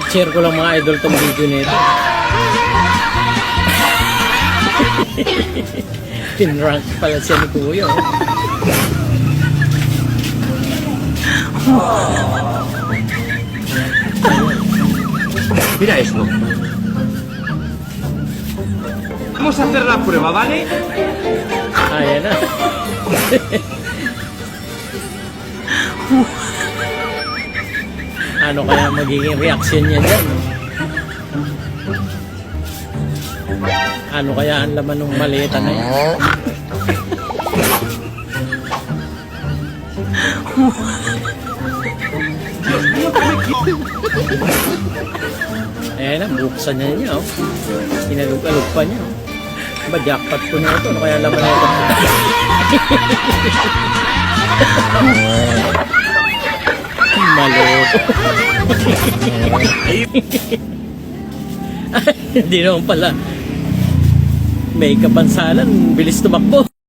share ko lang mga idol tong video nito. Pinrank pala siya ni Kuya. Mira esto. Vamos a hacer la prueba, ¿vale? Ayan na. Ano kaya magiging reaction niya dyan? Ano kaya ang laman ng maleta na yan? Ayan na, buksan niya oh. Inalog-alog pa niya oh. Ba, jackpot ko na ito. Ano kaya laman na ito? Maloko. Hindi naman pala. May kapansanan, bilis tumakbo.